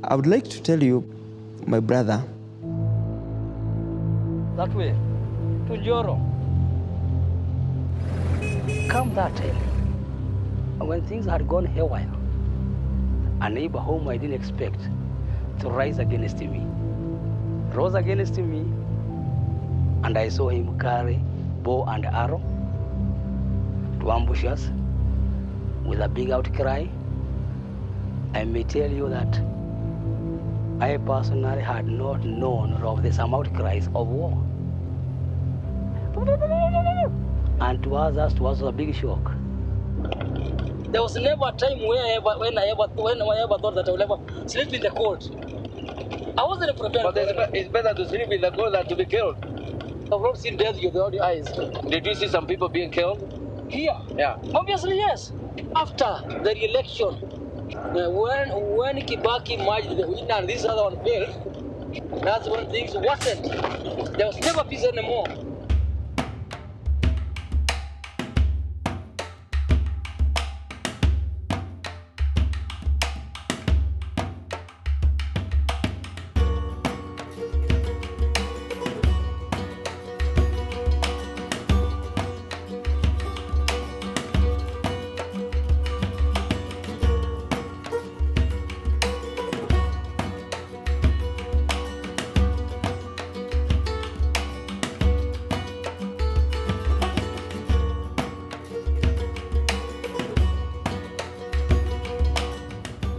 I would like to tell you, my brother. That way, to Joro. Come that early. When things had gone haywire, a neighbor whom I didn't expect to rise against me, rose against me, and I saw him carry bow and arrow to ambush us with a big outcry. I may tell you that I personally had not known of the some outcries of war. And to us, it was a big shock. There was never a time when I ever thought that I would ever sleep in the cold. I wasn't prepared. But it's better to sleep in the cold than to be killed. I've not seen death with your eyes. Did you see some people being killed? Here? Yeah. Obviously, yes. After the election, when Kibaki merged the winner and this other one failed, that's when things worsened. There was never peace anymore.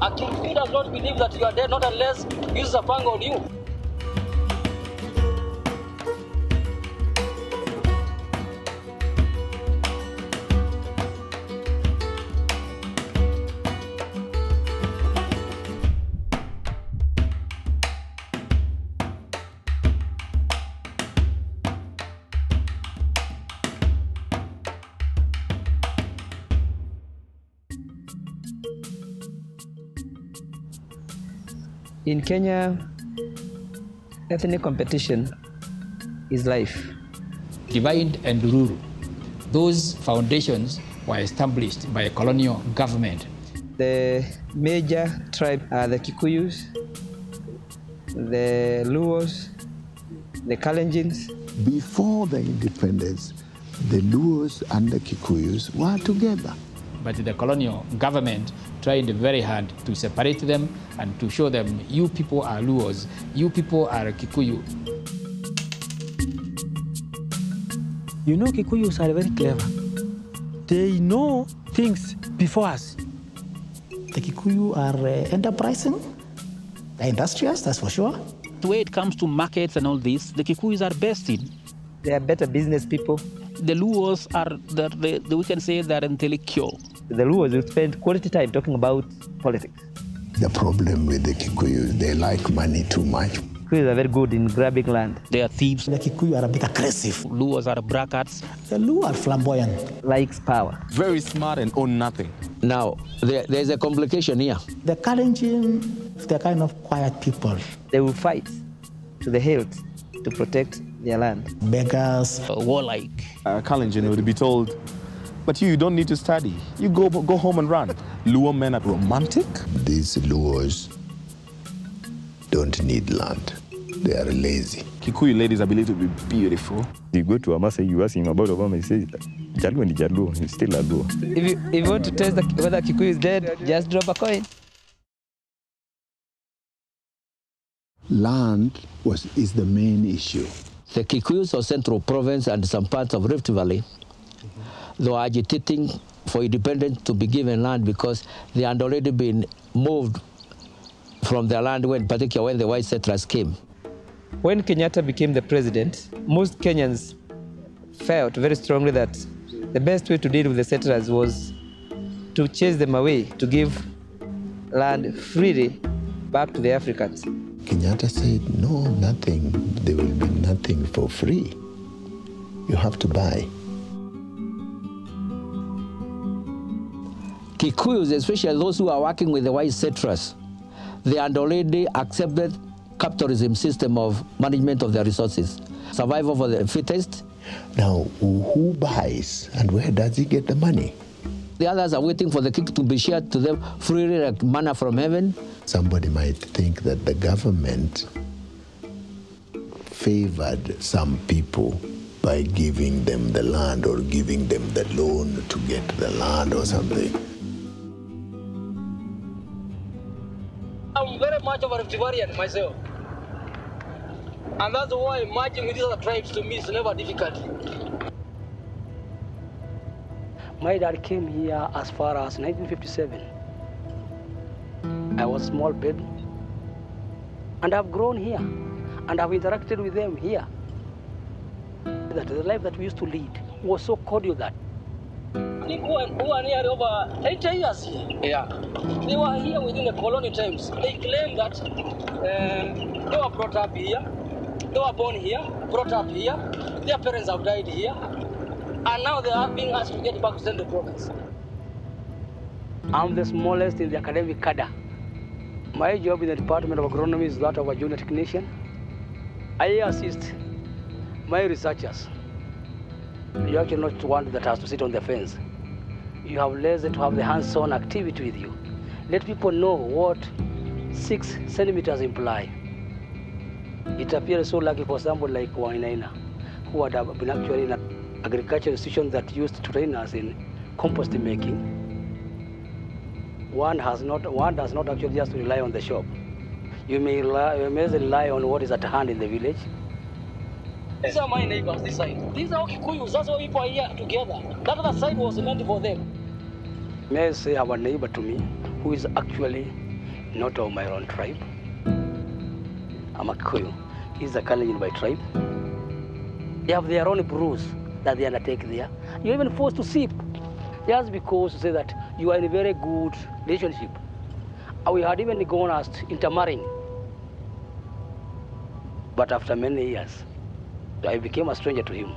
A Kikuyu does not believe that you are dead, not unless he uses a pang on you. In Kenya, ethnic competition is life. Divide and rule. Those foundations were established by a colonial government. The major tribes are the Kikuyus, the Luos, the Kalenjins. Before the independence, the Luos and the Kikuyus were together. But the colonial government tried very hard to separate them and to show them, you people are Luos, you people are Kikuyu. You know, Kikuyus are very clever. They know things before us. The Kikuyu are enterprising, they're industrious, that's for sure. The way it comes to markets and all this, the Kikuyus are best in. They are better business people. The Luos are, we can say they're intellectual. The Luos will spend quality time talking about politics. The problem with the Kikuyu, they like money too much. Kikuyus are very good in grabbing land. They are thieves. The Kikuyu are a bit aggressive. Luos are brackets. The Luo are flamboyant. Likes power. Very smart and own nothing. Now, there's a complication here. The Kalenjin, they're kind of quiet people. They will fight to the hilt to protect their land. Beggars. Warlike. Kalenjin would be told, but you don't need to study. You go home and run. Luo men are romantic. These Luos don't need land. They are lazy. Kikuyu ladies are believed to be beautiful. You go to Amasa, you ask him about Obama, he says, Jaluo and Jaluo, he's still a Luo. If you want to test whether Kikuyu is dead, just drop a coin. Land is the main issue. The Kikuyus of Central Province and some parts of Rift Valley, they were agitating for independence to be given land because they had already been moved from their land, particularly when the white settlers came. When Kenyatta became the president, most Kenyans felt very strongly that the best way to deal with the settlers was to chase them away, to give land freely back to the Africans. Kenyatta said, no, nothing. There will be nothing for free. You have to buy. Kikuyus, especially those who are working with the white settlers, they had already accepted capitalism system of management of their resources. Survival for the fittest. Now, who buys and where does he get the money? The others are waiting for the cake to be shared to them freely like manna from heaven. Somebody might think that the government favored some people by giving them the land or giving them the loan to get the land or something. I'm very much of a Riftvarian myself. And that's why merging with these other tribes to me is never difficult. My dad came here as far as 1957. I was a small baby. And I've grown here. And I've interacted with them here. That the life that we used to lead was so cordial that People who are nearly over 80 years here. Yeah. They were here within the colonial times. They claim that they were brought up here, they were born here, brought up here, their parents have died here, and now they are being asked to get back to Central Province. I'm the smallest in the academic cadre. My job in the Department of Agronomy is that of a junior technician. I assist my researchers. You actually not one that has to sit on the fence. You have less to have the hands-on activity with you. Let people know what 6 centimeters imply. It appears so lucky for somebody like Wainaina, who had been actually in an agricultural institution that used to train us in compost making. One does not actually just rely on the shop. You may rely on what is at hand in the village. These are my neighbors, this side. These are Kikuyus, that's why people are here together. That other side was meant for them. May I say our neighbor to me, who is actually not of my own tribe. I'm a Kikuyu. He's a Kenyan by tribe. They have their own brews that they undertake there. You're even forced to sip, just because to say that you are in a very good relationship. We had even gone as intermarrying. But after many years, I became a stranger to him.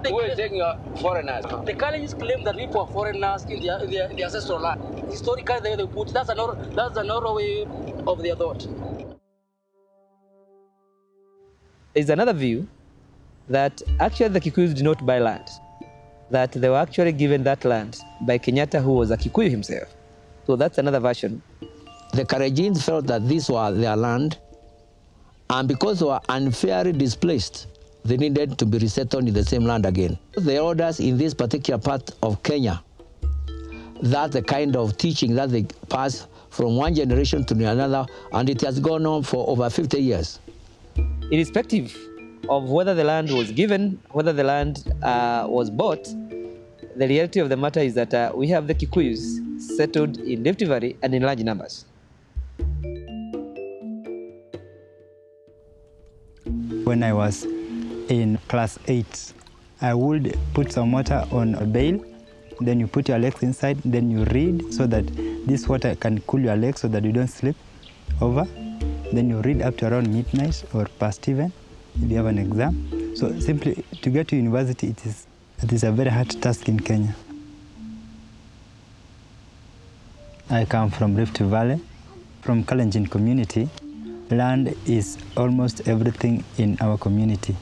Who is taking foreigners? The Kenyans claim that people are foreigners in their ancestral land. Historically, they put that's another way of their thought. There's another view that actually the Kikuyus did not buy land, that they were actually given that land by Kenyatta, who was a Kikuyu himself. So that's another version. The Kalenjins felt that this was their land, and because they were unfairly displaced, they needed to be resettled in the same land again. The elders in this particular part of Kenya, that's the kind of teaching that they pass from one generation to another, and it has gone on for over 50 years. Irrespective of whether the land was given, whether the land was bought, the reality of the matter is that we have the Kikuyus settled in Rift Valley and in large numbers. When I was in class 8, I would put some water on a bale, then you put your legs inside, then you read so that this water can cool your legs so that you don't slip over. Then you read up to around midnight or past even if you have an exam. So simply to get to university, it is a very hard task in Kenya. I come from Rift Valley, from Kalenjin community. Land is almost everything in our community.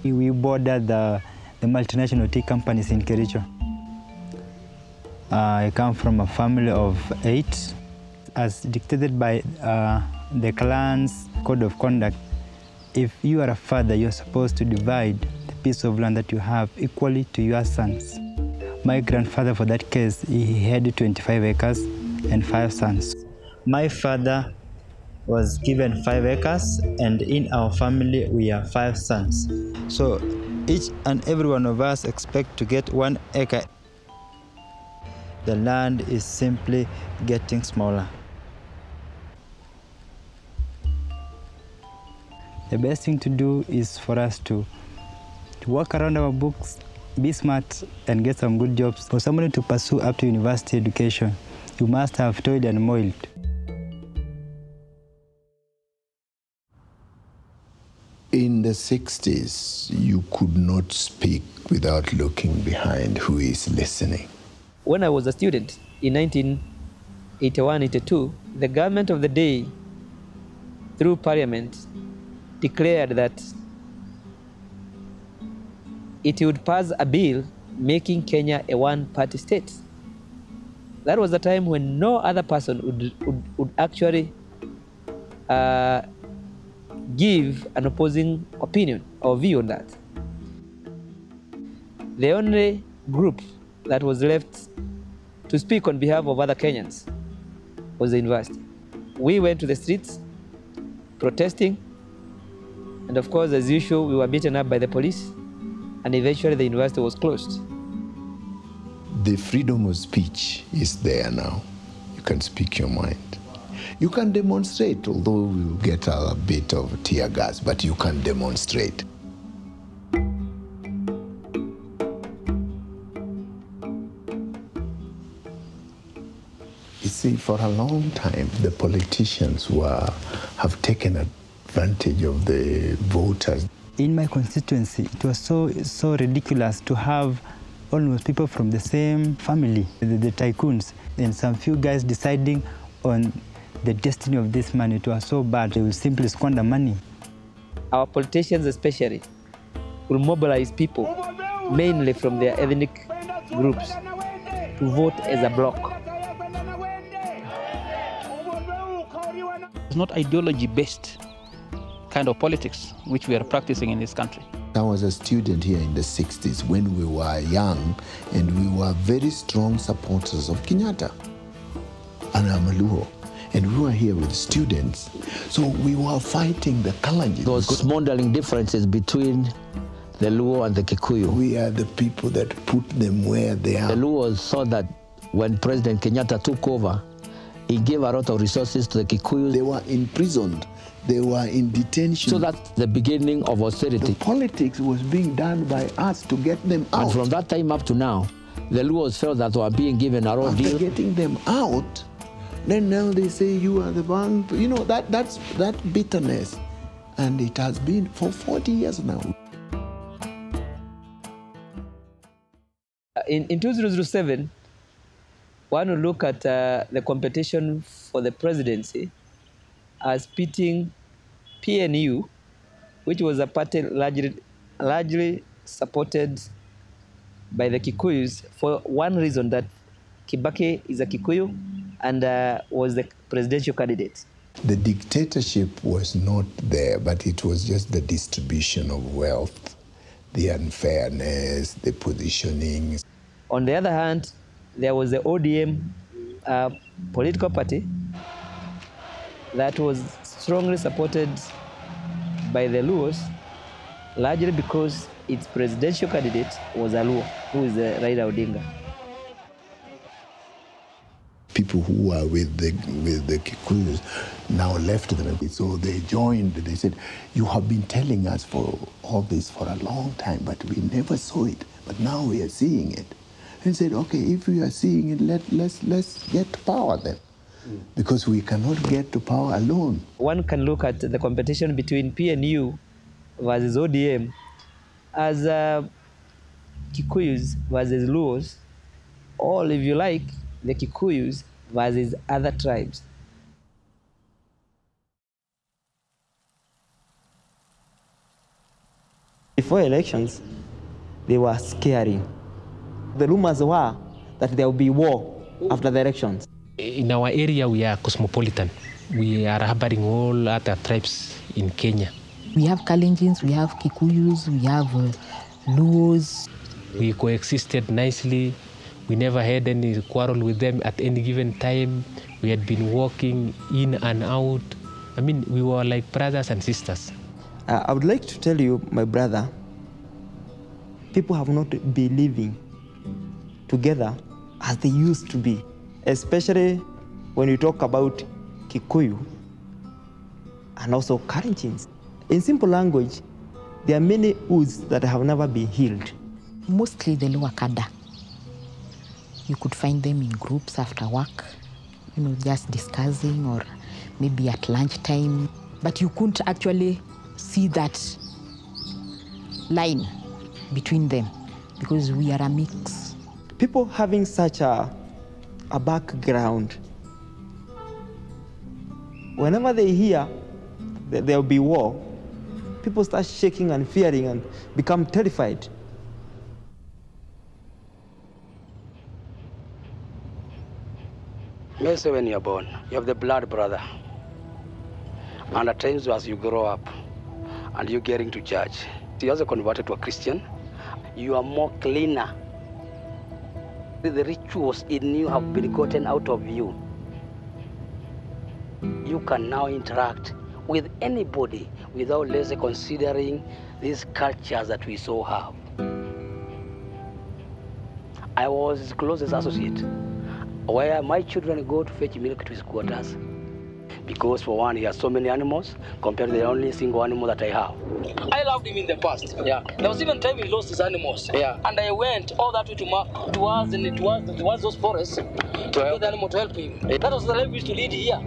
We border the multinational tea companies in Kericho. I come from a family of 8. As dictated by the clan's code of conduct, if you are a father, you're supposed to divide the piece of land that you have equally to your sons. My grandfather, for that case, he had 25 acres and 5 sons. My father was given 5 acres, and in our family we are 5 sons. So each and every one of us expect to get 1 acre. The land is simply getting smaller. The best thing to do is for us to work around our books, be smart, and get some good jobs. For somebody to pursue up to university education, you must have toiled and moiled. In the 60s, you could not speak without looking behind who is listening. When I was a student in 1981-82, the government of the day, through parliament, declared that it would pass a bill making Kenya a one-party state. That was the time when no other person would actually give an opposing opinion or view on that. The only group that was left to speak on behalf of other Kenyans was the university. We went to the streets protesting, and of course, as usual, we were beaten up by the police, and eventually the university was closed. The freedom of speech is there now. You can speak your mind. You can demonstrate, although you get a bit of tear gas, but you can demonstrate. You see, for a long time, the politicians have taken advantage of the voters. In my constituency, it was so ridiculous to have almost people from the same family, the tycoons, and some few guys deciding on the destiny of this man. It was so bad. They will simply squander money. Our politicians especially will mobilize people, mainly from their ethnic groups, to vote as a bloc. It's not ideology-based kind of politics which we are practicing in this country. I was a student here in the 60s when we were young, and we were very strong supporters of Kenyatta and Amaluo. And we were here with students, so we were fighting the Kalenjin. Those smoldering differences between the Luo and the Kikuyu. We are the people that put them where they are. The Luos saw that when President Kenyatta took over, he gave a lot of resources to the Kikuyu. They were imprisoned. They were in detention. So that's the beginning of austerity. The politics was being done by us to get them out. And from that time up to now, the Luos felt that they were being given a raw deal. After getting them out, then now they say you are the one. You know, that's bitterness. And it has been for 40 years now. In 2007, one will look at the competition for the presidency as pitting PNU, which was a party largely supported by the Kikuyus, for one reason, that Kibaki is a Kikuyu and was the presidential candidate. The dictatorship was not there, but it was just the distribution of wealth, the unfairness, the positioning. On the other hand, there was the ODM political party that was strongly supported by the Luos, largely because its presidential candidate was a Luo, who is Raila Odinga. People who were with the Kikuyus now left them. So they joined. They said, you have been telling us for all this for a long time, but we never saw it. But now we are seeing it. And said, okay, if we are seeing it, let's get power then. Because we cannot get to power alone. One can look at the competition between PNU versus ODM as Kikuyus versus Luos, or if you like, the Kikuyus versus other tribes. Before elections, they were scary. The rumors were that there will be war after the elections. In our area, we are cosmopolitan. We are harboring all other tribes in Kenya. We have Kalenjins, we have Kikuyus, we have Luos. We coexisted nicely. We never had any quarrel with them at any given time. We had been walking in and out. I mean, we were like brothers and sisters. I would like to tell you, my brother, people have not been living together as they used to be, especially when you talk about Kikuyu and also Kalenjins. In simple language, there are many wounds that have never been healed. Mostly the lower Kada. You could find them in groups after work, just discussing, or maybe at lunchtime. But you couldn't actually see that line between them because we are a mix. People having such a background, whenever they hear that there will be war, people start shaking and fearing and become terrified. May say when you're born, you have the blood brother. And at times as you grow up and you're getting to church, you also converted to a Christian, you are more cleaner. The rituals in you have been gotten out of you. You can now interact with anybody without less considering these cultures that we so have. I was his closest associate, where my children go to fetch milk to his quarters. Because for one, he has so many animals compared to the only single animal that I have. I loved him in the past. Yeah. There was even time he lost his animals. Yeah. And I went all that way towards those forests to get the animal to help him. Yeah. That was the life we used to lead here.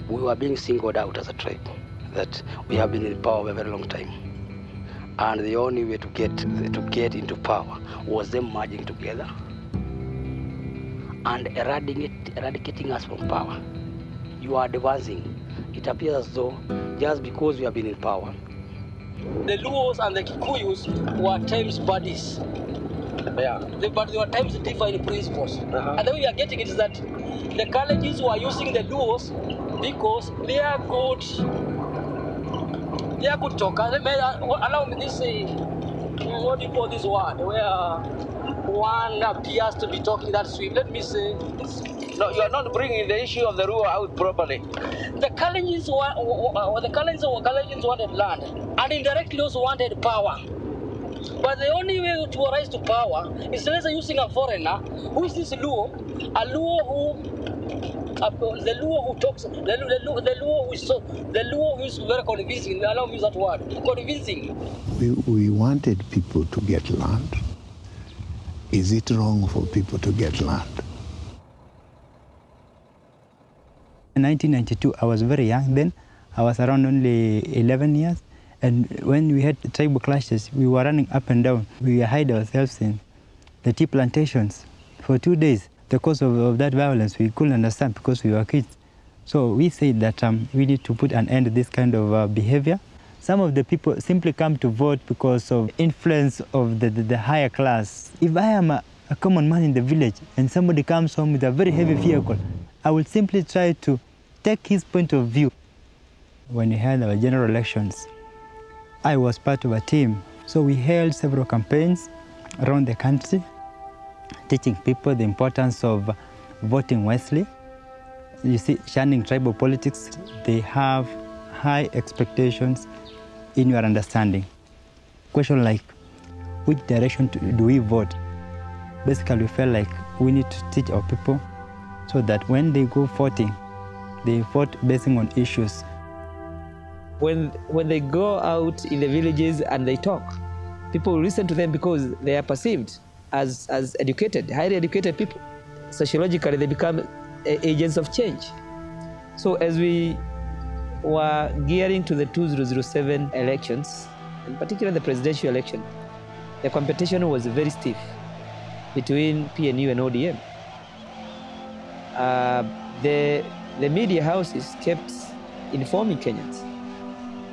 We were being singled out as a tribe, that we have been in power for a very long time. And the only way to get into power was them merging together and eradicating us from power. You are advancing. It appears as though just because we have been in power. The Luos and the Kikuyus were times buddies. Yeah. But they were times different principles. And the way we are getting it is that the colleges were using the Luos because they are good. They are good talkers. Allow me this, what do you call this word? Where one appears to be talking that sweet. Let me say. No, you are not bringing the issue of the Luo out properly. The Kalenjins wanted land, and indirectly also wanted power. But the only way to rise to power is rather using a foreigner, who is this Luo, a Luo who, the Luo who talks, the Luo who is very convincing. Allow me use that word, convincing. We wanted people to get land. Is it wrong for people to get land? In 1992, I was very young then. I was around only 11 years. And when we had tribal clashes, we were running up and down. We hide ourselves in the tea plantations for 2 days. The cause of that violence, we couldn't understand because we were kids. So we said that we need to put an end to this kind of behavior. Some of the people simply come to vote because of influence of the higher class. If I am a common man in the village and somebody comes home with a very heavy vehicle, I will simply try to take his point of view. When we had our general elections, I was part of a team. So we held several campaigns around the country, teaching people the importance of voting wisely. You see, shunning tribal politics, they have high expectations in your understanding. Question like, which direction do we vote? Basically, we felt like we need to teach our people so that when they go voting, they vote based on issues. When they go out in the villages and they talk, people listen to them because they are perceived as educated, highly educated people. Sociologically, they become agents of change. So as we were gearing to the 2007 elections, in particular the presidential election, the competition was very stiff between PNU and ODM. The media houses kept informing Kenyans.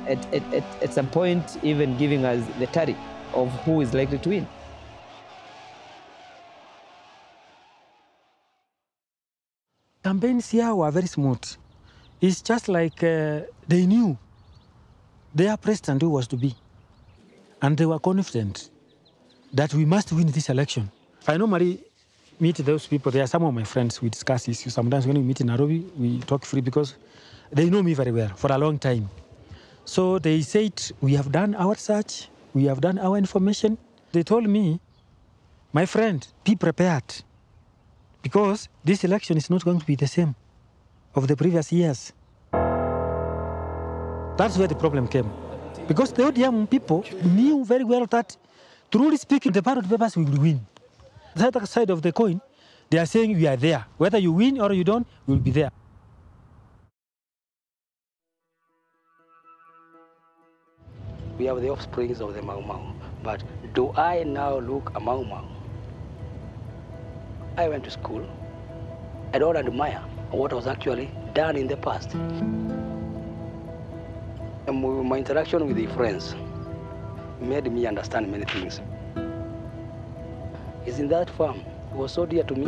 At some point, even giving us the tally of who is likely to win. Campaigns here were very smooth. It's just like they knew their president who was to be. And they were confident that we must win this election. I normally meet those people. They are some of my friends. We discuss issues. Sometimes when we meet in Nairobi, we talk free because they know me very well for a long time. So they said, we have done our search. We have done our information. They told me, my friend, be prepared, because this election is not going to be the same of the previous years. That's where the problem came. Because the ODM people knew very well that, truly speaking, the ballot papers will win. The other side of the coin, they are saying we are there. Whether you win or you don't, we will be there. We have the offsprings of the Mau Mau. But do I now look a Mau Mau? I went to school. I don't admire what was actually done in the past. And my interaction with the friends made me understand many things. Is in that farm, it was so dear to me.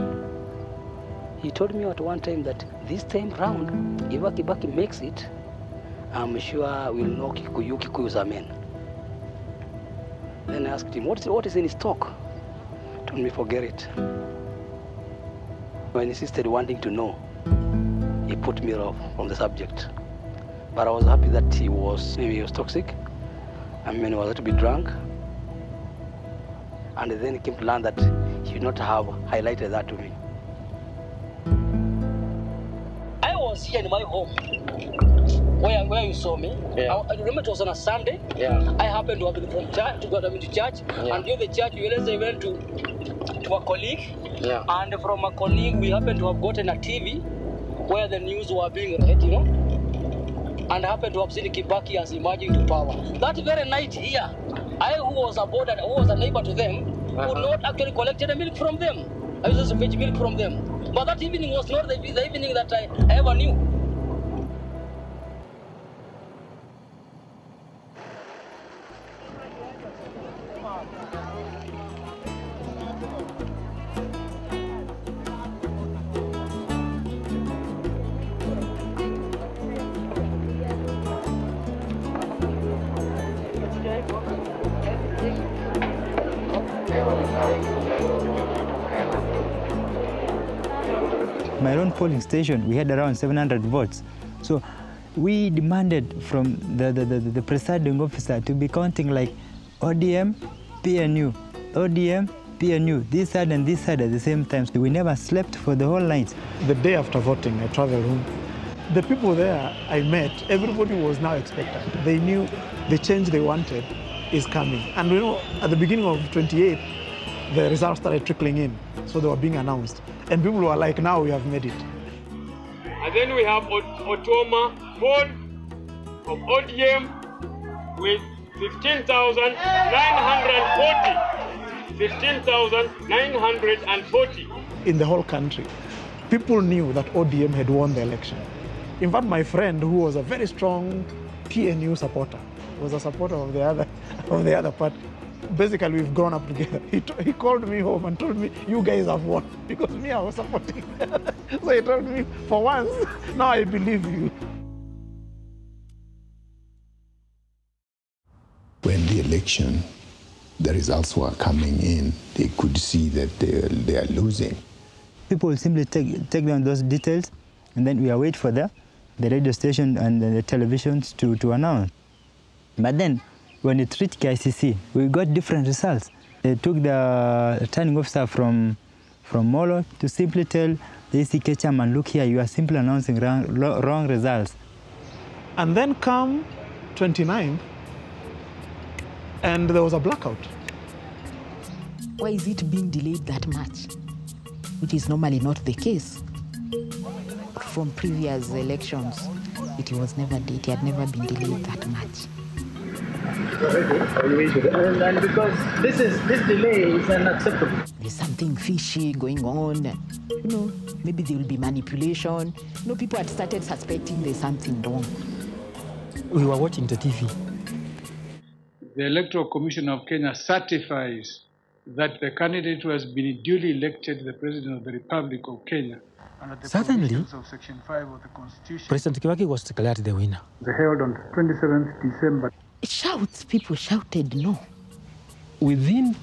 He told me at one time that this time round, if Kibaki makes it, I'm sure we'll know Kikuyu's amen. Then I asked him, what is in his talk? Told me, forget it. When he insisted wanting to know, he put me off from the subject. But I was happy that maybe he was toxic. I mean, he was a little bit drunk. And then he came to learn that he should not have highlighted that to me. I was here in my home, where you saw me. Yeah. I remember it was on a Sunday. Yeah. I happened to have been from church, to go to church. Yeah. And during the church, we went to a colleague. Yeah. And from a colleague, we happened to have gotten a TV where the news were being read, you know. And happened to have seen Kibaki as emerging to power. That very night here, I, who was a neighbor to them, could not actually collect any milk from them. I used to fetch milk from them. But that evening was not the evening that I ever knew. My own polling station, we had around 700 votes. So we demanded from the presiding officer to be counting like ODM, PNU, ODM, PNU, this side and this side at the same time. So we never slept for the whole night. The day after voting, I traveled home. The people there I met, everybody was now expectant. They knew the change they wanted is coming. And you know, at the beginning of 28, the results started trickling in. So they were being announced. And people were like, now we have made it. And then we have Otoma board of ODM with 15,940. 15,940. In the whole country, people knew that ODM had won the election. In fact, my friend, who was a very strong PNU supporter, was a supporter of the other party. Basically, we've grown up together. He called me home and told me, you guys have won, because me, I was supporting. So he told me, for once, now I believe you. When the election, the results were coming in, they could see that they are losing. People will simply take down those details, and then we wait for the radio station and the televisions to announce. But then, when it reached KICC, we got different results. They took the returning officer from Molo to simply tell the ECK chairman, look here, you are simply announcing wrong results. And then come 29th, and there was a blackout. Why is it being delayed that much? Which is normally not the case. From previous elections, it had never been delayed that much. And because this delay is unacceptable. There's something fishy going on. You know, maybe there will be manipulation. You know, people had started suspecting there's something wrong. We were watching the TV. The Electoral Commission of Kenya certifies that the candidate who has been duly elected the President of the Republic of Kenya. Suddenly, Of Section 5 of the Constitution. President Kibaki was declared the winner. They held on 27th December. People shouted no. Within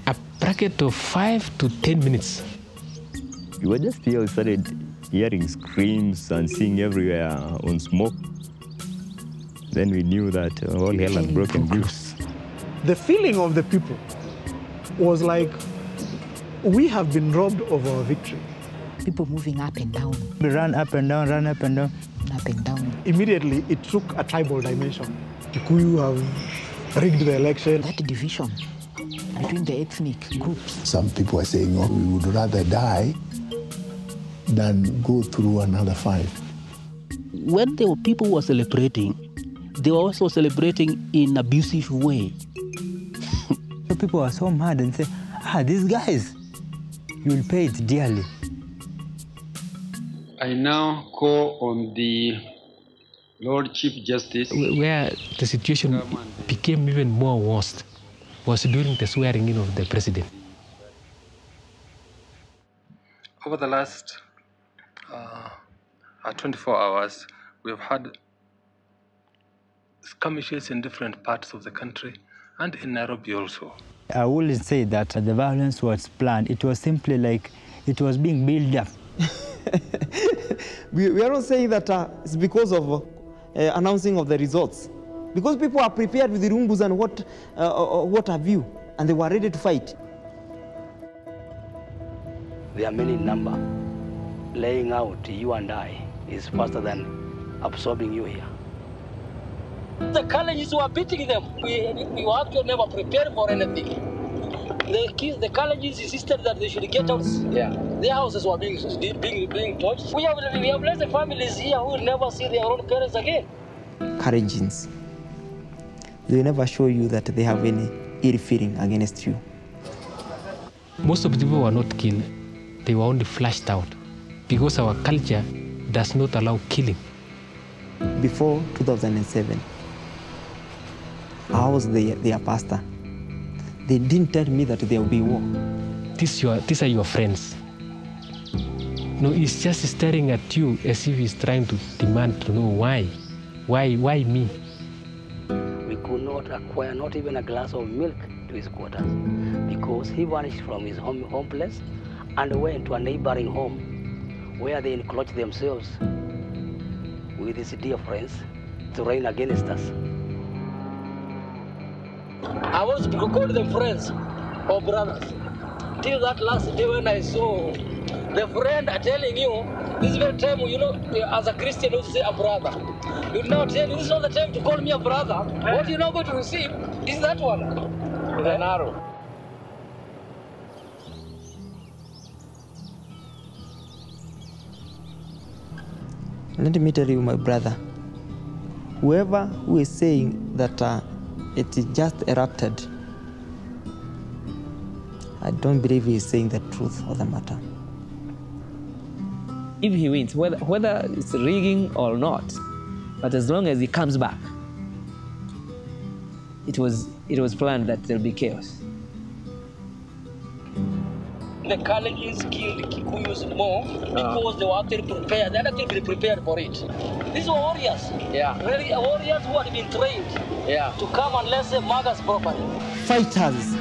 a bracket of 5 to 10 minutes. We were just here, we started hearing screams and seeing everywhere on smoke. Then we knew that all hell had broken loose. The feeling of the people was like, we have been robbed of our victory. People moving up and down. We ran up and down, ran up and down. Up and down. Immediately, it took a tribal dimension. Kikuyu have rigged the election. That division between the ethnic groups. Some people are saying, oh, we would rather die than go through another fight. When the people were celebrating, they were also celebrating in an abusive way. People were so mad and say, these guys, you will pay it dearly. I now call on the Lord Chief Justice. Where the situation became even more worse was during the swearing in of the president. Over the last 24 hours, we've had skirmishes in different parts of the country and in Nairobi also. I wouldn't say that the violence was planned. It was simply like it was being built up. We are not saying that it's because of announcing of the results. Because people are prepared with the rumbus and what have you, and they were ready to fight. There are many in number. Laying out you and I is faster than absorbing you here. The colleges were beating them. We were actually never prepared for anything. The colleges insisted that they should get out. Yeah. Their houses were being torched. We have less families here who will never see their own parents again. Courageans. They never show you that they have any ill feeling against you. Most of the people were not killed. They were only flushed out because our culture does not allow killing. Before 2007, I was their pastor. They didn't tell me that there will be war. These are your friends. No, he's just staring at you as if he's trying to demand to know why. Why me? We could not acquire not even a glass of milk to his quarters because he vanished from his home place and went to a neighboring home where they encroached themselves with his dear friends to reign against us. I was to call them friends or brothers. Till that last day when I saw the friend telling you, this very time, you know, as a Christian, you say a brother. You now tell you, this is not the time to call me a brother. What you're not going to receive is that one. With an arrow. Let me tell you, my brother, whoever who is saying that it is just erupted, I don't believe he is saying the truth of the matter. If he wins, whether it's rigging or not, but as long as he comes back, it was planned that there'll be chaos. The Kalenjins killed Kikuyus more because they were actually prepared. They had actually been prepared for it. These were warriors. Yeah. Really, warriors who had been trained to come and let's say mug us properly. Fighters,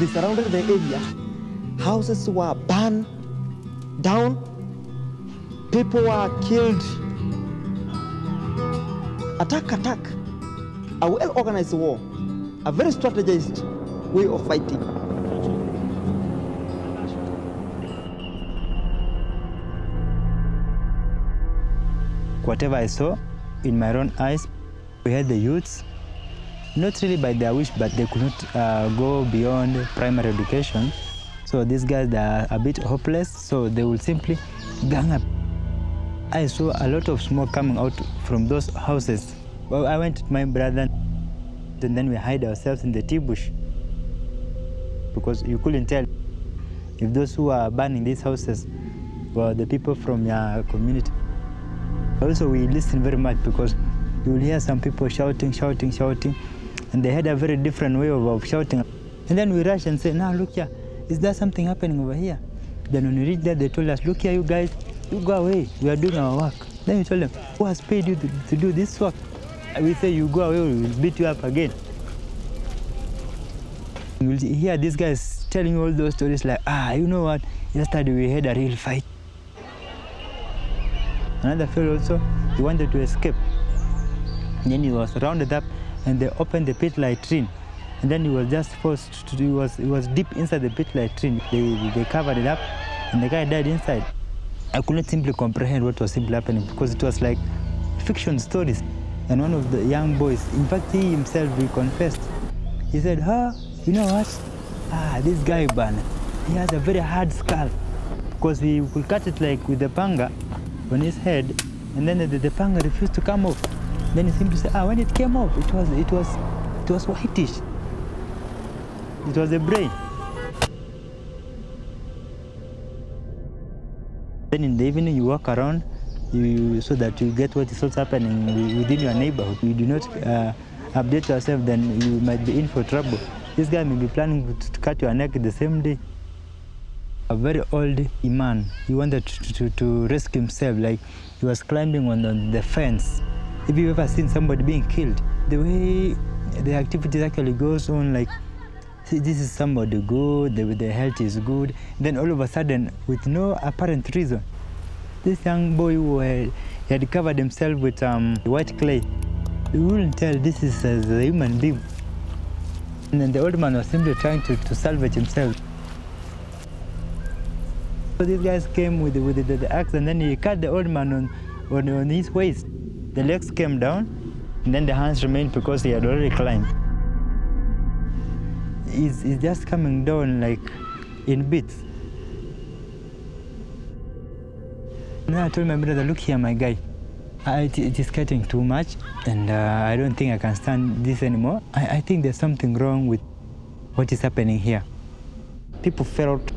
they surrounded the area. Houses were burned down. People were killed. Attack. A well-organized war. A very strategized way of fighting. Whatever I saw in my own eyes, we had the youths, not really by their wish, but they could not go beyond primary education. So these guys, they are a bit hopeless, so they will simply gang up. I saw a lot of smoke coming out from those houses. Well, I went with my brother, and then we hide ourselves in the tea bush because you couldn't tell if those who are burning these houses were the people from your community. Also, we listen very much because you will hear some people shouting, and they had a very different way of shouting. And then we rush and say, now look here, is there something happening over here? Then when we reached there, they told us, look here, you guys, you go away, we are doing our work. Then we told them, who has paid you to do this work? And we say, you go away, we will beat you up again. You will hear these guys telling you all those stories like, you know what, yesterday we had a real fight. Another fellow also, he wanted to escape. And then he was rounded up and they opened the pit latrine. And then he was just forced to, he was deep inside the pit latrine. They covered it up and the guy died inside. I couldn't simply comprehend what was simply happening because it was like fiction stories. And one of the young boys, in fact, he himself, he confessed. He said, you know what? This guy, he has a very hard skull because we could cut it like with the panga on his head, and then the panga refused to come off. Then he simply said, when it came off, it was whitish. It was the brain. Then in the evening you walk around, so that you get what is also happening within your neighborhood. You do not update yourself, then you might be in for trouble. This guy may be planning to cut your neck the same day. A very old man, he wanted to rescue himself, like he was climbing on the fence. If you've ever seen somebody being killed, the way the activity actually goes on, like, see, this is somebody good, the health is good, then all of a sudden, with no apparent reason, this young boy who had covered himself with white clay, you wouldn't tell this is a human being. And then the old man was simply trying to salvage himself. So these guys came with the axe, and then he cut the old man on his waist. The legs came down, and then the hands remained because he had already climbed. He's just coming down like in bits. And then I told my brother, look here, my guy, it is getting too much, and I don't think I can stand this anymore. I think there's something wrong with what is happening here. People felt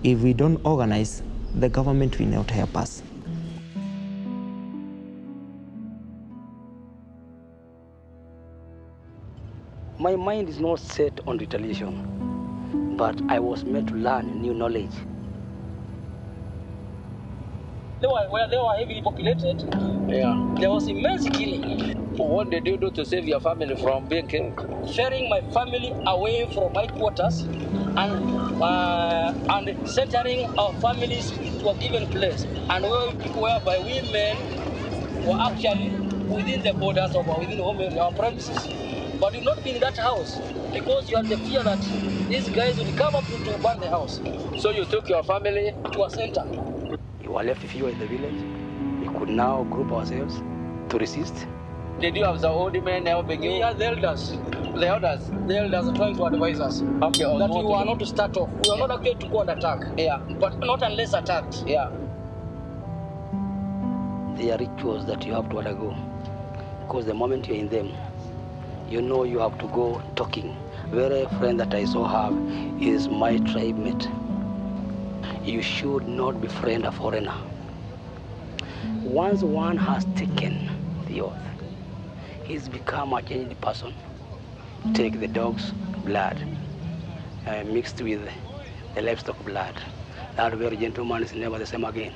if we don't organize, the government will not help us. My mind is not set on retaliation, but I was meant to learn new knowledge. They were heavily populated. Yeah. There was immense killing. What did you do to save your family from being killed? Ferrying my family away from my quarters and centering our families to a given place, and whereby women were actually within the borders of our premises. But you've not been in that house because you had the fear that these guys would come up to burn the house. So you took your family to a center. We were left few in the village. We could now group ourselves to resist. Did you have the old men helping you? We had the elders. The elders? The elders are trying to advise us. Okay, that we were not to start off. We were not actually to go and attack. Yeah. But not unless attacked. Yeah. There are rituals that you have to undergo. Because the moment you're in them, you know you have to go talking. Very friend that I so have is my tribe mate. You should not befriend a foreigner. Once one has taken the oath, he's become a changed person. Take the dog's blood mixed with the livestock blood. That very gentleman is never the same again.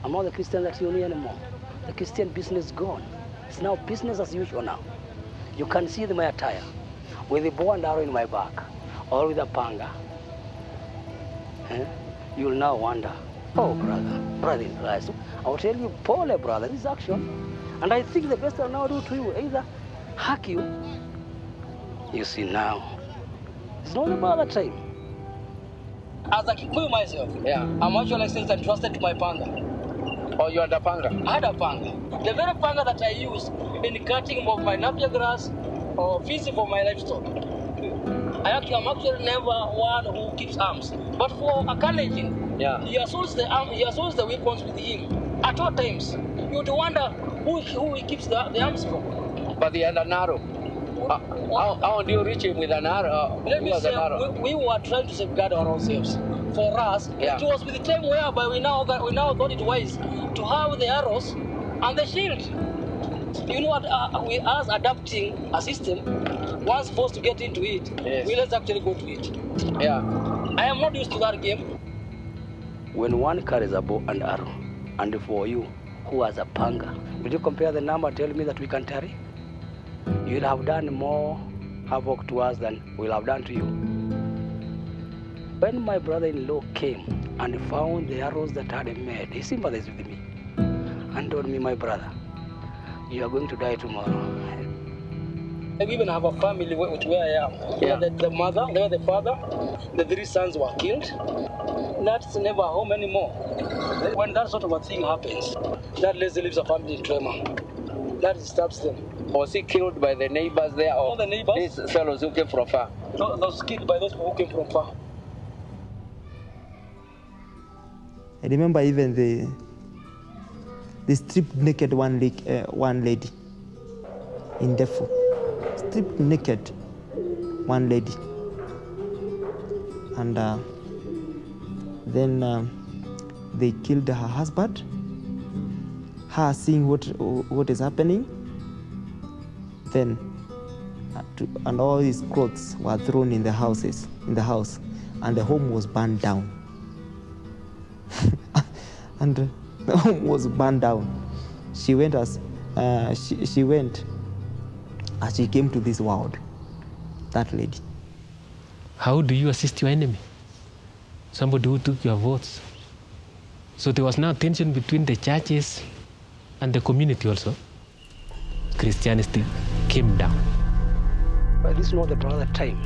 I'm not the Christian that you know anymore. The Christian business is gone. It's now business as usual now. You can see my attire with a bow and arrow in my back or with a panga. You'll now wonder, oh, brother in Christ, I will tell you, Paul, brother, this is action. And I think the best I'll now do to you, either hack you. You see now, it's not about that time. As a Kikuyu myself, I'm actually since entrusted to my panga. Oh, you had a panga? I had a panga. The very panga that I use in cutting of my napier grass or fencing for my livestock. I'm actually never one who keeps arms. But for a Kenyan, he assaults the weapons with him. At all times, you would wonder who he keeps the arms from. But he had an arrow. How do you reach him with an arrow? Let me say, we were trying to safeguard ourselves. For us, it was with the time whereby we now thought it wise to have the arrows and the shield. You know what? We us adapting a system, once forced to get into it, let's actually go to it. Yeah. I am not used to that game. When one carries a bow and arrow, and for you, who has a panga, will you compare the number, tell me that we can carry? You'll have done more havoc to us than we'll have done to you. When my brother-in-law came and found the arrows that I had made, he sympathized with me and told me, my brother, you are going to die tomorrow. I even have a family where I am. Yeah. The mother, the father, the 3 sons were killed. That's never home anymore. When that sort of a thing happens, that leaves a family in tremor. That disturbs them. Was he killed by the neighbors there? Or the neighbors? These fellows who came from far? No, those killed by those people who came from far. I remember even the stripped naked one lady in Defo. Stripped naked one lady. And then they killed her husband. Her seeing what is happening. Then and all his clothes were thrown in the house. and the home was burned down. And the home was burned down. She went as she went as she came to this world, that lady. How do you assist your enemy? Somebody who took your votes. So there was now tension between the churches and the community also. Christianity came down. But this is not the brother time.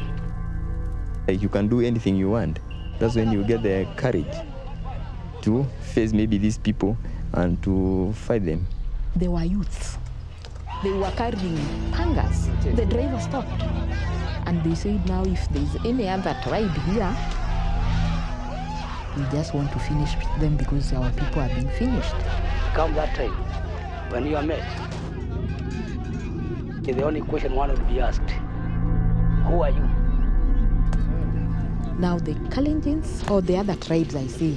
You can do anything you want. That's when you get the courage to face maybe these people and to fight them. They were youths. They were carrying pangas. The driver stopped. And they said, now if there's any other tribe here, we just want to finish them because our people are being finished. Come that time, when you are met, the only question one will be asked, who are you? Now the Kalenjins, or the other tribes I say,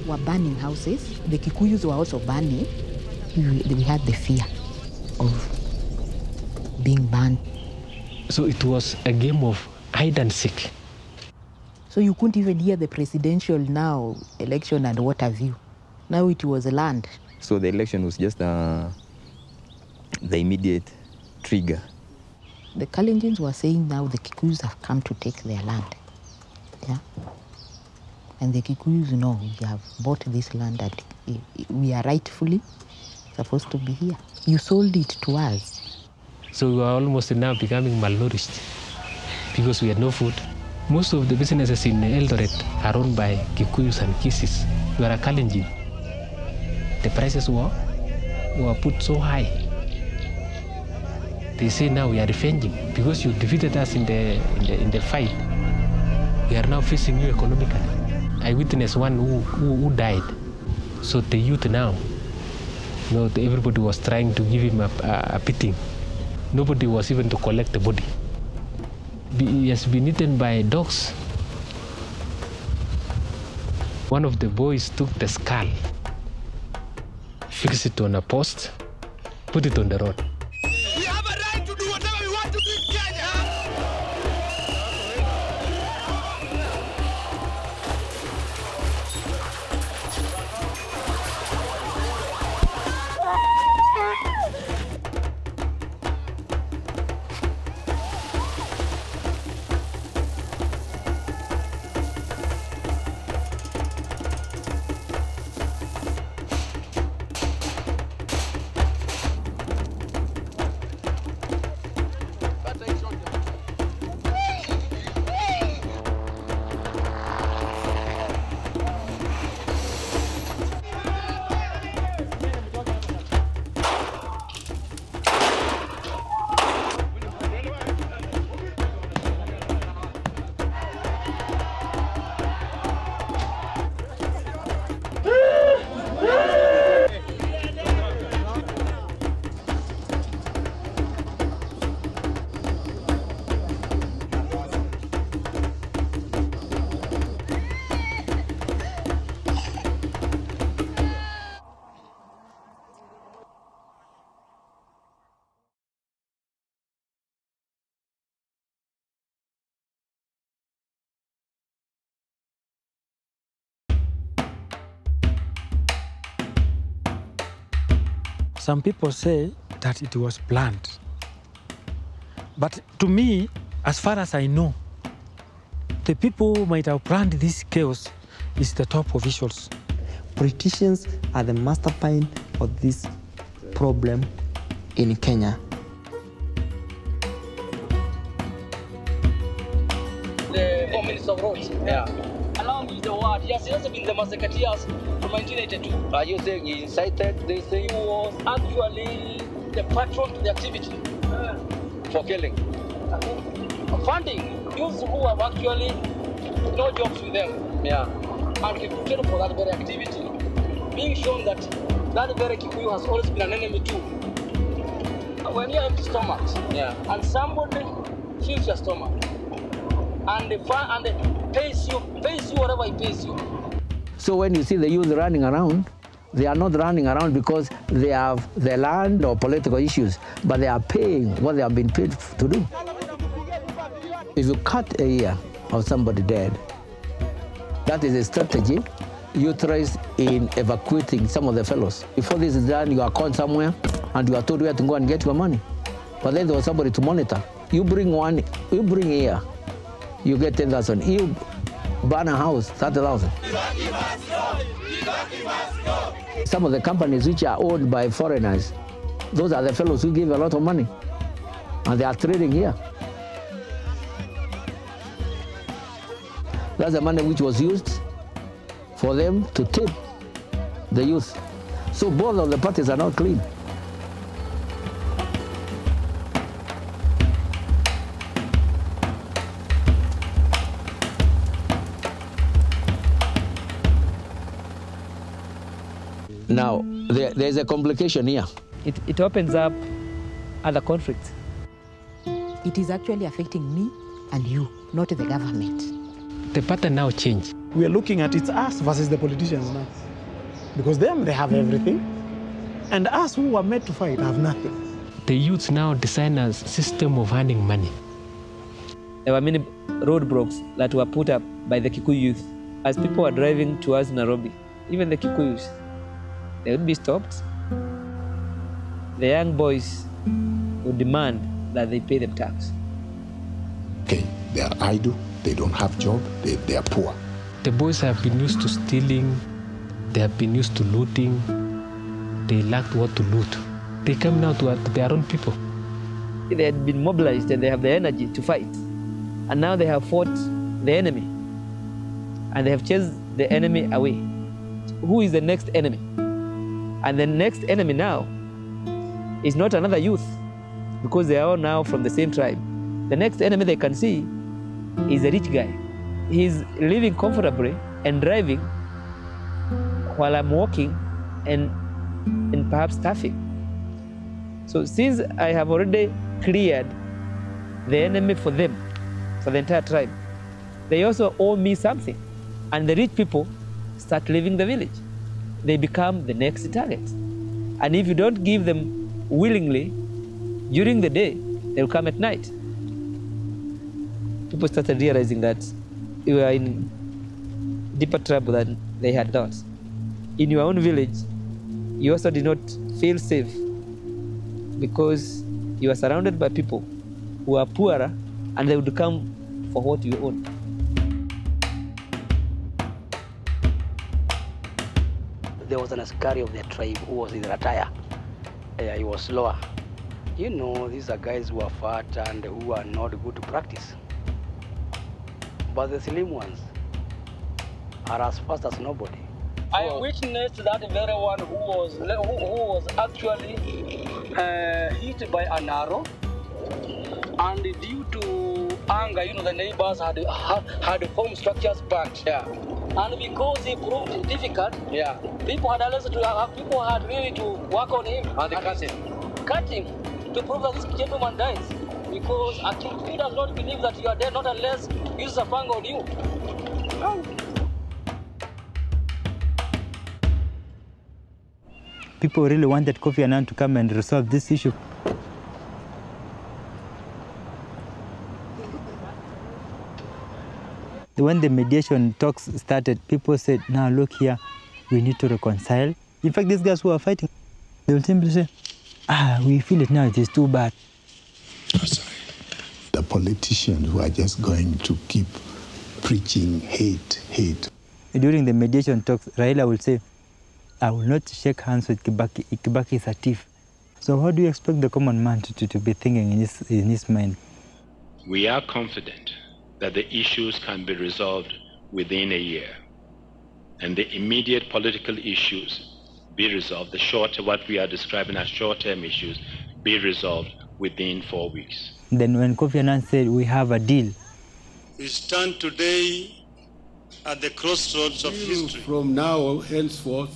were burning houses. The Kikuyus were also burning. We had the fear of being burned. So it was a game of hide and seek. So you couldn't even hear the presidential now election and what have you. Now it was land. So the election was just the immediate trigger. The Kalenjins were saying now the Kikuyus have come to take their land. Yeah. And the Kikuyus know we have bought this land and we are rightfully supposed to be here. You sold it to us. So we are almost now becoming malnourished because we had no food. Most of the businesses in Eldoret are owned by Kikuyus and Kisis. We are a Kalenjin. The prices were put so high. They say now we are revenging because you defeated us in the fight. We are now facing you economically. I witnessed one who died. So the youth now, everybody was trying to give him a beating. Nobody was even to collect the body. He has been eaten by dogs. One of the boys took the skull, fixed it on a post, put it on the road. We have a right to do whatever we want to do in Kenya. Some people say that it was planned. But to me, as far as I know, the people who might have planned this chaos is the top officials. Politicians are the mastermind of this problem in Kenya. The Home Minister of Roads. Yeah. Allow me the word. Yes, he has been the Massaketeers from 1982. Are you saying he incited this thing? He was actually the patron to the activity. For killing? Funding. Youths who have actually no jobs with them. Yeah. And recruited for that very activity. Being shown that that very Kikuyu has always been an enemy too. When you have empty stomachs, yeah, and somebody fills your stomach, and they pays you whatever he pays you. So when you see the youth running around, they are not running around because they have the land or political issues, but they are paying what they have been paid to do. If you cut a ear of somebody dead, That is a strategy utilized in evacuating some of the fellows. Before this is done, you are called somewhere and you are told where to go and get your money. But then there was somebody to monitor. You bring one, you bring here, you get 10,000. You burn a house, 30,000. Some of the companies which are owned by foreigners, those are the fellows who give a lot of money. And they are trading here. That's the money which was used for them to tip the youth. So both of the parties are not clean. Now, there's a complication here. It opens up other conflicts. It is actually affecting me and you, not the government. The pattern now changed. We are looking at it's us versus the politicians now. Because them, they have everything. And us who were made to fight have nothing. The youth now design a system of earning money. There were many roadblocks that were put up by the Kikuyu youth as people were driving towards Nairobi. Even the Kikuyus, they would be stopped. The young boys would demand that they pay them tax. Okay, they are idle, they don't have job, they are poor. The boys have been used to stealing, they have been used to looting, they lacked what to loot. They come now to their own people. They had been mobilized and they have the energy to fight. And now they have fought the enemy. And they have chased the enemy away. Who is the next enemy? And the next enemy now is not another youth, because they are all now from the same tribe. The next enemy they can see is a rich guy. He's living comfortably and driving while I'm walking and perhaps staffing. So since I have already cleared the enemy for them, for the entire tribe, they also owe me something. And the rich people start leaving the village. They become the next target. And if you don't give them willingly during the day, they'll come at night. People started realizing that we were in deeper trouble than they had thought. In your own village, you also did not feel safe because you are surrounded by people who are poorer and they would come for what you own. There was an askari of their tribe who was in attire. He was slower. You know, these are guys who are fat and who are not good to practice. But the slim ones are as fast as nobody. I witnessed that very one who was actually hit by an arrow, and due to anger, you know, the neighbors had formed structures back. Yeah. And because he proved difficult, yeah, people had really to work on him and cut him to prove that this gentleman dies. Because a king does not believe that you are dead, not unless he uses a fang on you. People really wanted Kofi Annan to come and resolve this issue. When the mediation talks started, people said, now look here, we need to reconcile. In fact, these guys who are fighting, they will simply say, we feel it now, it is too bad. The politicians who are just going to keep preaching hate. During the mediation talks, Raila will say, I will not shake hands with Kibaki. Kibaki is a thief. So how do you expect the common man to be thinking in his mind? We are confident that the issues can be resolved within a year, and the immediate political issues be resolved, what we are describing as short-term issues, be resolved within 4 weeks. Then when Kofi Annan said we have a deal, we stand today at the crossroads of history. From now henceforth,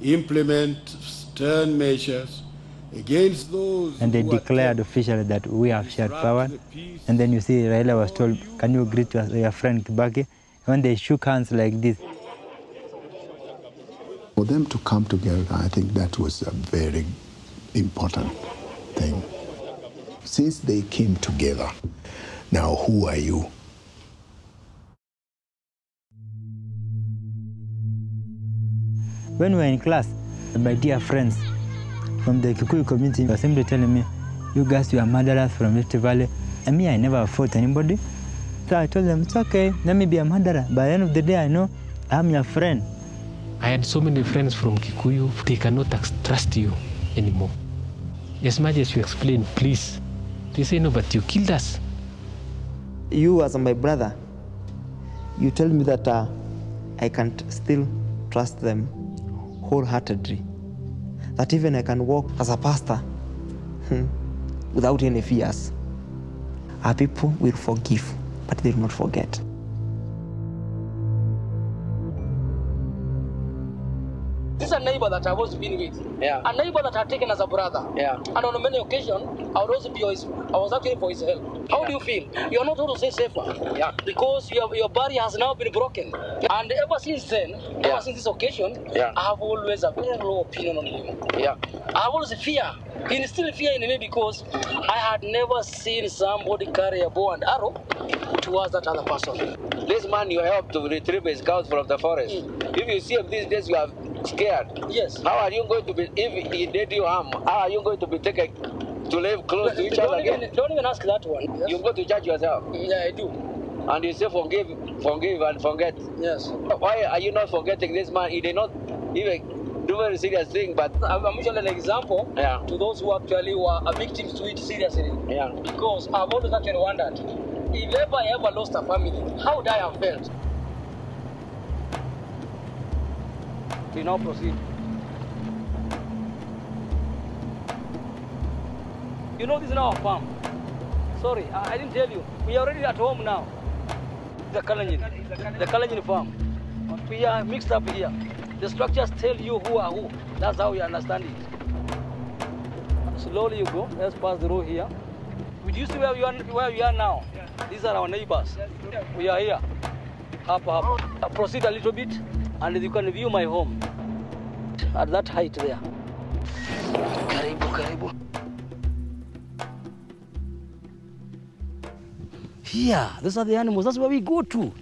implement stern measures against those and they declared officially that we have shared power. And then you see Raila was told, can you greet your friend Kibaki? When they shook hands like this. For them to come together, I think that was a very important thing. Since they came together, now who are you? When we were in class, my dear friends from the Kikuyu community were simply telling me, you guys, you are murderers from Rift Valley. And me, I never fought anybody. So I told them, it's okay, let me be a murderer. By the end of the day, I know I'm your friend. I had so many friends from Kikuyu, they cannot trust you anymore. As much as you explain, please, they say, no, but you killed us. You as my brother, you tell me that I can still trust them wholeheartedly. That even I can walk as a pastor without any fears. Our people will forgive, but they will not forget. This is a neighbor that I was been with. Yeah. A neighbor that I had taken as a brother. Yeah. And on many occasions, I would also be I was actually for his help. How do you feel? You're not able to say safer. Yeah. Because your barrier has now been broken. And ever since then, ever since this occasion, I have always a very low opinion on him. Yeah. I have always fear. He still fear in me because I had never seen somebody carry a bow and arrow towards that other person. This man you helped to retrieve his cows from the forest. If you see him these days, you are scared. Yes. How are you going to be, if he did you harm, how are you going to be taken to live close to each other again? Don't even ask that one. Yes. You go to judge yourself. Yeah, I do. And you say forgive and forget. Yes. Why are you not forgetting this man? He did not even do a very serious thing, but I'm usually an example to those who actually were victims to it seriously. Yeah. Because I've always actually wondered, if ever I ever lost a family, how would I have felt? We now proceed. You know, this is now our farm. Sorry, I didn't tell you. We are already at home now. The Kalenjin farm. We are mixed up here. The structures tell you who are who. That's how you understand it. Slowly you go. Let's pass the road here. Do you see where we are now? These are our neighbors. We are here. Proceed a little bit, and you can view my home at that height there. Karibu. Here, those are the animals. That's where we go to.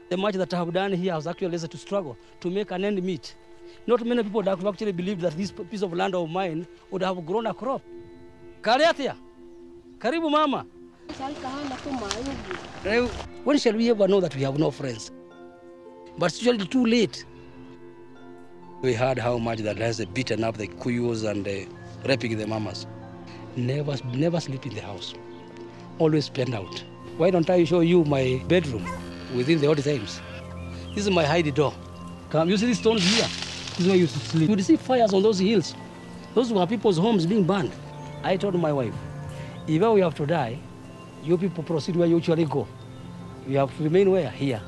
The much that I have done here was actually to struggle to make an end meet. Not many people that actually believed that this piece of land of mine would have grown a crop. Kariatia, Karibu Mama. When shall we ever know that we have no friends? But it's usually too late. We heard how much that has beaten up the Kuyus and raping the mamas. Never sleep in the house. Always spend out. Why don't I show you my bedroom within the old times? This is my hidey door. Come, you see these stones here? This is where you used to sleep. You would see fires on those hills. Those were people's homes being burned. I told my wife, if we have to die, you people proceed where you usually go. We have to remain where? Here.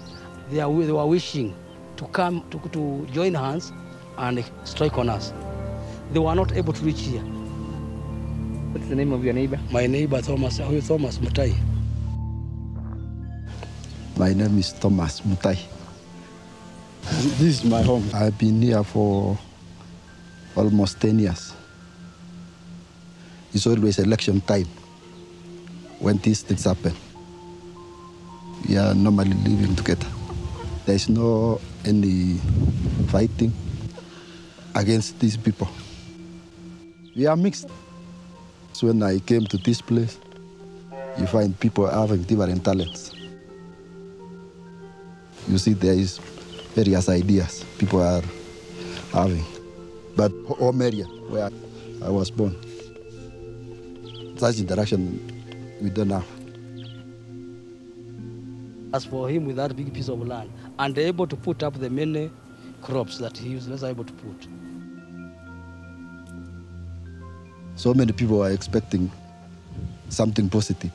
They were wishing to come to join hands and strike on us. They were not able to reach here. What's the name of your neighbor? My neighbor, Thomas Mutai. My name is Thomas Mutai. This is my home. I've been here for almost 10 years. It's always election time when these things happen. We are normally living together. There's no any fighting against these people. We are mixed. So when I came to this place, you find people having different talents. You see there is various ideas people are having. But home area where I was born, such interaction we don't have. As for him with that big piece of land, and able to put up the many crops that he was able to put. So many people are expecting something positive.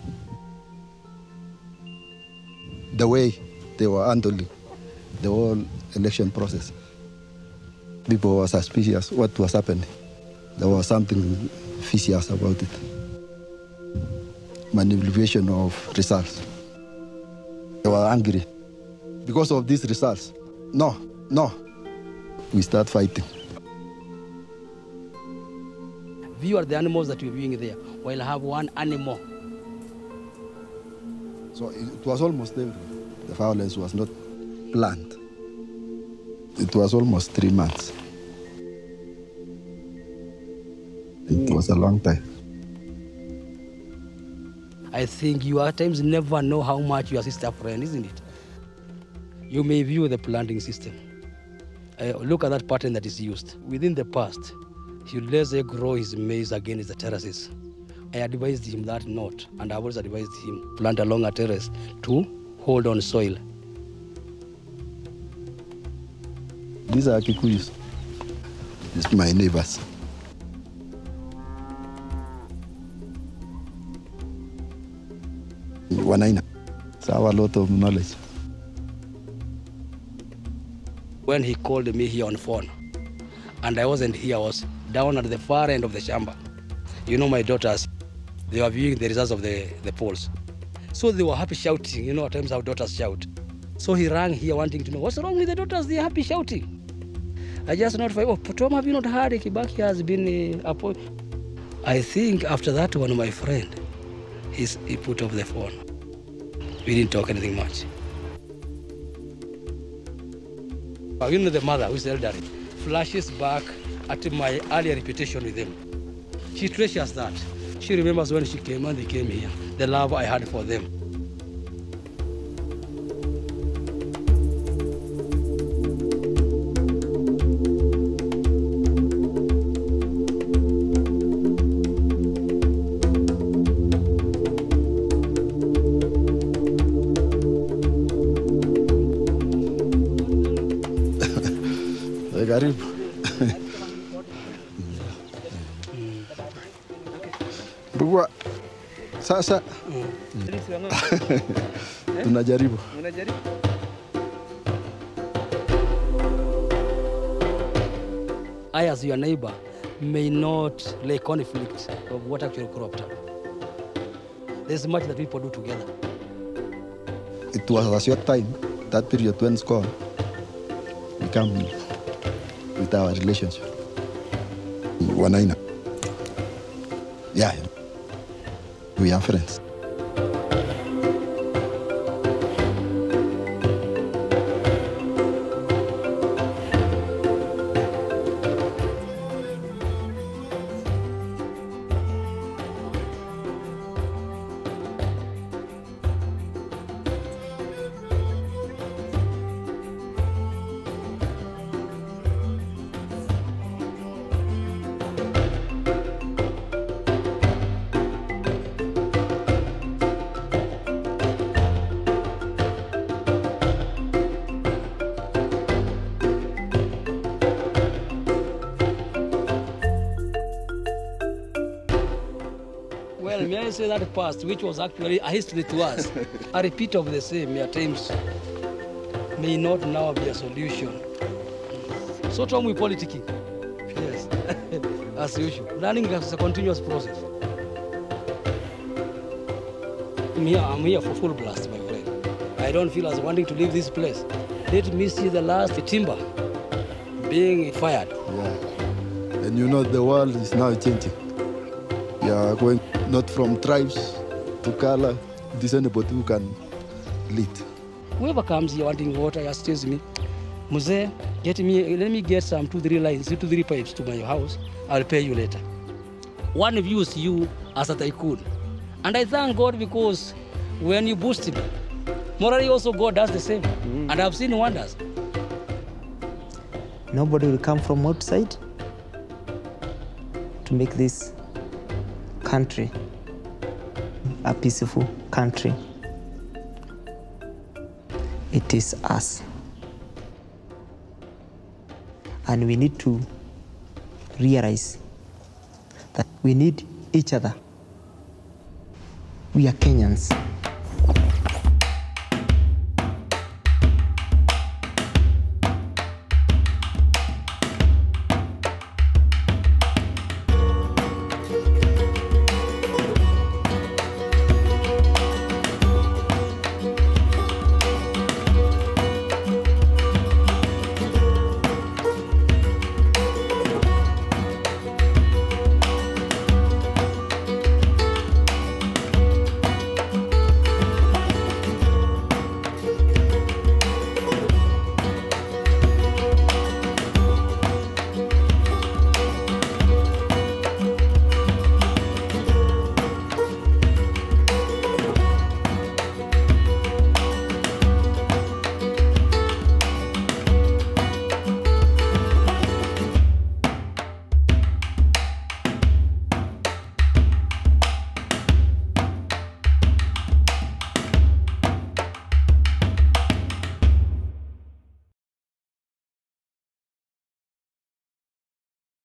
The way they were handling the whole election process, people were suspicious what was happening. There was something fishy about it. Manipulation of results. They were angry because of these results. No. We start fighting. You are the animals that you're viewing there, while I have one animal. So it was almost everywhere. The violence was not planned. It was almost 3 months. It was a long time. I think you at times never know how much your sister friend, isn't it? You may view the planting system. Look at that pattern that is used. Within the past, he would let's say grow his maize against the terraces. I advised him that not, and I always advised him plant along a terrace to hold on soil. These are Kikuyus. These are my neighbors. Wainaina. So I have a lot of knowledge. When he called me here on phone, and I wasn't here, I was down at the far end of the chamber. You know, my daughters, they were viewing the results of the polls. So they were happy shouting. You know, at times our daughters shout. So he rang here wanting to know, what's wrong with the daughters? They're happy shouting. I just notified, oh, Tom, have you not heard Kibaki has been appointed? I think after that one, my friend, he put off the phone. We didn't talk anything much. You know, the mother, who is elderly, flashes back at my earlier reputation with them. She treasures that. She remembers when she came and they came here, the love I had for them. Karibu. Bugwa. Sasa. Tunajaribu. I, as your neighbor, may not lay conflict of what actually cropped up. There's much that people do together. It was a short time, that period when school became with our relationship. Wainaina. Yeah, we are friends. Well, may I say that past, which was actually a history to us, a repeat of the same at times may not now be a solution. So Tom, we politicking. Yes, as usual. Learning is a continuous process. I'm here for full blast, my friend. I don't feel as wanting to leave this place. Let me see the last timber being fired. Yeah. And you know the world is now changing. We are going not from tribes to color, this anybody who can lead. Whoever comes here wanting water just tells me, Mzee, let me get some 2-3 lines, 2-3 pipes to my house. I'll pay you later. One views you as a tycoon. And I thank God because when you boost him, morally also God does the same. And I've seen wonders. Nobody will come from outside to make this country a peaceful country. It is us. And we need to realize that we need each other. We are Kenyans.